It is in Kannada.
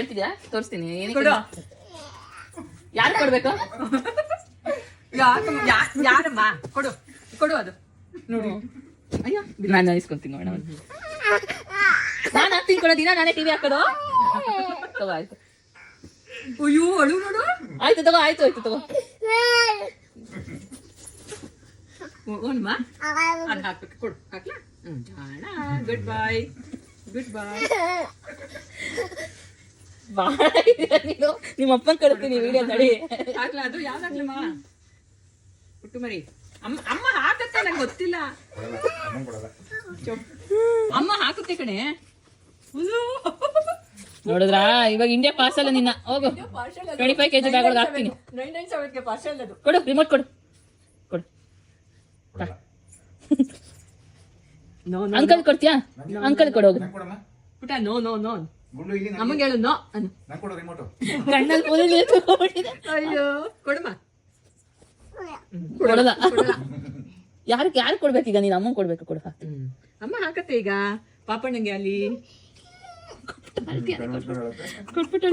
ಹೇಳ್ತಿದ್ಯಾ ತೋರಿಸ್ತೀನಿ ಕೊಡು. ಯಾರು ಕೊಡ್ಬೇಕು ಯಾರಮ್ಮ ಕೊಡು ಕೊಡು ಅದು ನೋಡಿ. ಅಯ್ಯೋ ನಾನು ಇಸ್ಕೊಂತೀನಿ ನೋಡ ನಾನು ಹಾಕ್ತೀನಿ ಕೊಡೋ ದಿನ ನಾನೇ ಟಿವಿ ಹಾಕೋದು ತಗೋ ಆಯ್ತು ಅಯ್ಯೋ ಅಳು ನೋಡು. ಆಯ್ತು ತಗೋ ಆಯ್ತು ತಗೋ ಓನ್ಮ ಅದು ಹಾಕ್ಬೇಕು ಕೊಡು ಹಾಕ್ಲಾ. ಜಾಣ ಗುಡ್ ಬಾಯ್ ಬಾಳ ನೀನು ನಿಮ್ಮ ಅಪ್ಪನ್ ಕಳಿಸ್ತೀನಿ ವಿಡಿಯೋ ತಡಿ. ಹಾಕ್ಲಾ ಅದು ಯಾವ್ದು ಹಾಕ್ಲಮ್ಮ ಪುಟ್ಟು ಮರಿ. ಅಮ್ಮ ಹಾಕತ್ತೆ ನಂಗೆ ಗೊತ್ತಿಲ್ಲ. ಅಮ್ಮ ಹಾಕುತ್ತೆ ಕಣೆ. ನೋಡಿದ್ರಾ ಇವಾಗ ಇಂಡಿಯಾ ಪಾರ್ಸಲ್ ನಿನ್ನ ಹೋಗು 25 kg ಬ್ಯಾಗ್ ಒಳಗೆ ಹಾಕ್ತೀನಿ. 997 ಪಾರ್ಸಲ್ ಅದು. ಕೊಡು ರಿಮೋಟ್ ಕೊಡು ಅಂಕಲ್ ಕೊಡ್ತೀಯಾ ಅಂಕಲ್ ಕೊಡು ಹೋಗು ಪುಟ ನೋ ಅಮ್ಮಗೆ ಹೇಳು ನೋ ಕಣ್ಣಲ್ಲಿ ಫುಲ್ ನೀರು ತಗೊಂಡ್ಬಿಟ್ಟಿದೆ. ಅಯ್ಯೋ ಕೊಡಮ್ಮ. ಕೊಡಲ್ಲ ಯಾರು ಕೊಡ್ಬೇಕೀಗ ನೀನು ಅಮ್ಮಂಗೆ ಕೊಡ್ಬೇಕು ಕೊಡು ಅಮ್ಮ ಹಾಕತ್ತೆ ಈಗ ಪಾಪಣ್ಣಂಗೆ ಅಲ್ಲಿ ಕೊಟ್ಬಿಟ್ಟು